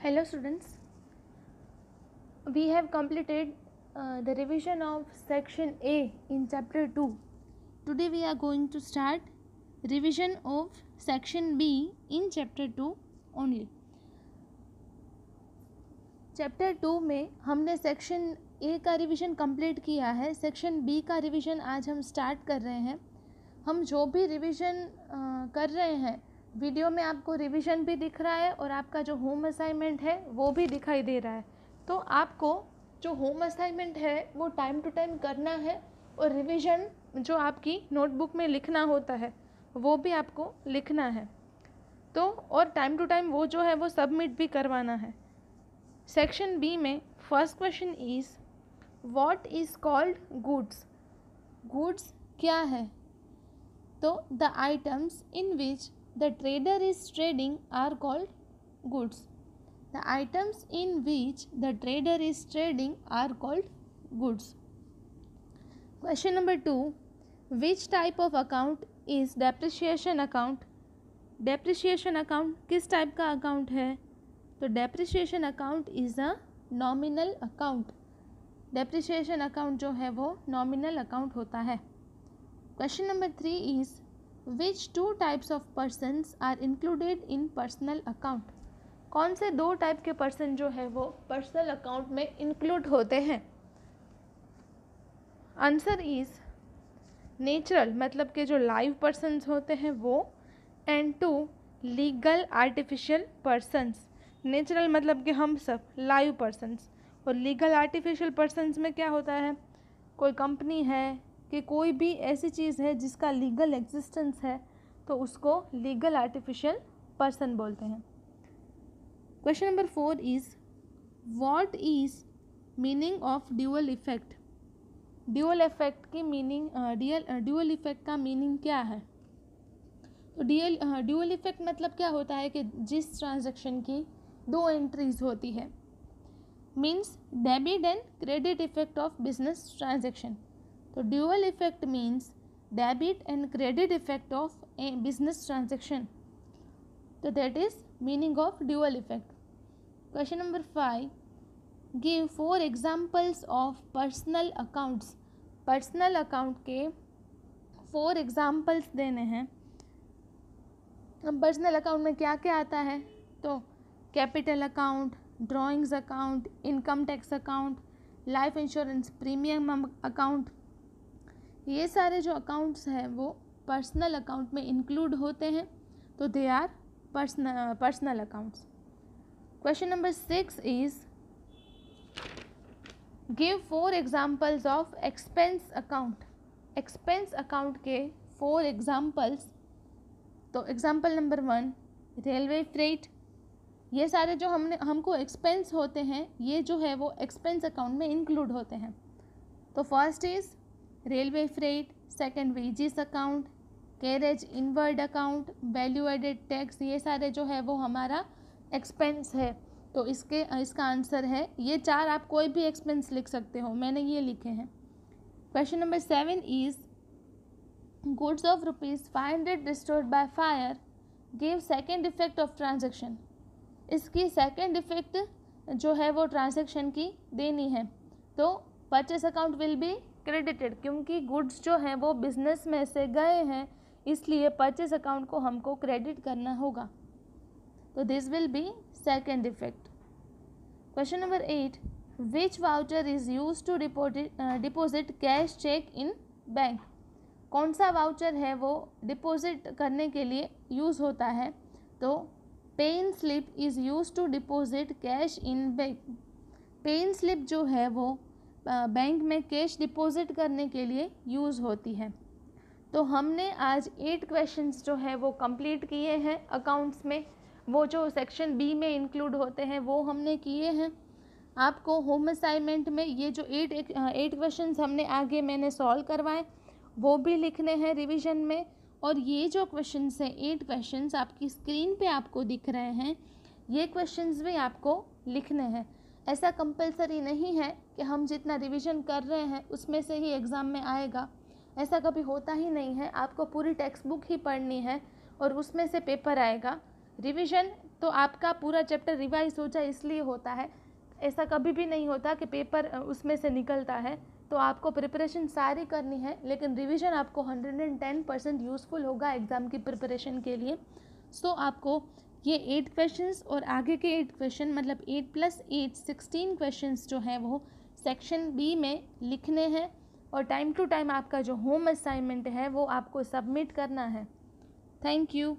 Hello students, we have completed the revision of section A in chapter 2. Today we are going to start revision of section B in chapter 2 only. Chapter 2 में हमने section A का revision complete किया है. Section B का revision आज हम start कर रहे हैं. हम जो भी रिवीजन कर रहे हैं वीडियो में आपको रिवीजन भी दिख रहा है और आपका जो होम असाइनमेंट है वो भी दिखाई दे रहा है. तो आपको जो होम असाइनमेंट है वो टाइम टू टाइम करना है और रिवीजन जो आपकी नोटबुक में लिखना होता है वो भी आपको लिखना है. तो और टाइम टू टाइम वो जो है वो सबमिट भी करवाना है. सेक्शन बी में first question is what is called goods. Goods क्या है? तो the items in which the trader is trading are called goods. The items in which the trader is trading are called goods. Question number 2. Which type of account is depreciation account? Depreciation account किस type का account है? तो depreciation account is a nominal account. Depreciation account जो है वो nominal account होता है. Question number 3 is Which two types of persons are included in personal account? कौन से दो टाइप के पर्सन जो है वो पर्सनल अकाउंट में इंक्लूड होते हैं? आंसर इज नेचुरल मतलब के जो लाइव पर्सन्स होते हैं वो, and 2 legal artificial persons. Natural मतलब कि हम सब लाइव पर्सन्स, और लीगल आर्टिफिशियल पर्सन्स में क्या होता है? कोई कंपनी है कि कोई भी ऐसी चीज़ है जिसका लीगल एग्जिस्टेंस है तो उसको लीगल आर्टिफिशियल पर्सन बोलते हैं. Question number 4 is what is meaning of dual effect. Dual effect की मीनिंग ड्यूअल इफेक्ट का मीनिंग क्या है? तो ड्यूअल इफेक्ट मतलब क्या होता है कि जिस ट्रांजैक्शन की दो एंट्रीज होती है, means debit and credit effect of business transaction. तो dual effect means debit and credit effect of a business transaction. तो that is meaning of dual effect. Question number 5. Give 4 examples of personal accounts. Personal account के 4 examples देने हैं. अब personal account में क्या क्या आता है? तो capital account, drawings account, income tax account, life insurance premium account, ये सारे जो अकाउंट्स हैं वो पर्सनल अकाउंट में इंक्लूड होते हैं. तो they are personal accounts. Question number 6 is give 4 examples of expense account. Expense account के 4 एग्जाम्पल्स. तो एग्जाम्पल नंबर 1 रेलवे फ्रेट. ये सारे जो हमको एक्सपेंस होते हैं ये जो है वो एक्सपेंस अकाउंट में इंक्लूड होते हैं. तो first is railway freight, second wages account, carriage inward account, value added tax, ये सारे जो है वो हमारा एक्सपेंस है. तो इसका आंसर है ये 4. आप कोई भी एक्सपेंस लिख सकते हो, मैंने ये लिखे हैं. Question number 7 is goods of ₹500 destroyed by fire give second effect of transaction. इसकी सेकेंड इफेक्ट जो है वो ट्रांजेक्शन की देनी है. तो purchase account will be credited, क्योंकि गुड्स जो हैं वो बिजनेस में से गए हैं इसलिए परचेस अकाउंट को हमको क्रेडिट करना होगा. तो this will be second effect. Question number 8 which voucher is use to deposit cash cheque in bank. कौन सा वाउचर है वो डिपॉजिट करने के लिए यूज़ होता है? तो pay in slip is use to deposit cash in bank. Pay in slip जो है वो बैंक में कैश डिपॉजिट करने के लिए यूज़ होती है. तो हमने आज 8 क्वेश्चंस जो है वो कंप्लीट किए हैं अकाउंट्स में. वो जो सेक्शन बी में इंक्लूड होते हैं वो हमने किए हैं. आपको होम असाइनमेंट में ये जो 8 क्वेश्चंस हमने आगे मैंने सॉल्व करवाए वो भी लिखने हैं रिवीजन में. और ये जो क्वेश्चंस हैं 8 क्वेश्चंस आपकी स्क्रीन पे आपको दिख रहे हैं, ये क्वेश्चंस भी आपको लिखने हैं. ऐसा कंपलसरी नहीं है कि हम जितना रिवीजन कर रहे हैं उसमें से ही एग्ज़ाम में आएगा. ऐसा कभी होता ही नहीं है. आपको पूरी टेक्स्ट बुक ही पढ़नी है और उसमें से पेपर आएगा. रिवीजन तो आपका पूरा चैप्टर रिवाइज हो जाए इसलिए होता है। ऐसा कभी भी नहीं होता कि पेपर उसमें से निकलता है। तो आपको प्रिपरेशन सारी करनी है, लेकिन रिवीजन आपको 110% यूज़फुल होगा एग्ज़ाम की प्रिपरेशन के लिए। सो आपको ये 8 क्वेश्चंस और आगे के 8 क्वेश्चन मतलब 8 + 8 16 क्वेश्चंस जो हैं वो सेक्शन बी में लिखने हैं, और टाइम टू टाइम आपका जो होम असाइनमेंट है वो आपको सबमिट करना है। Thank you.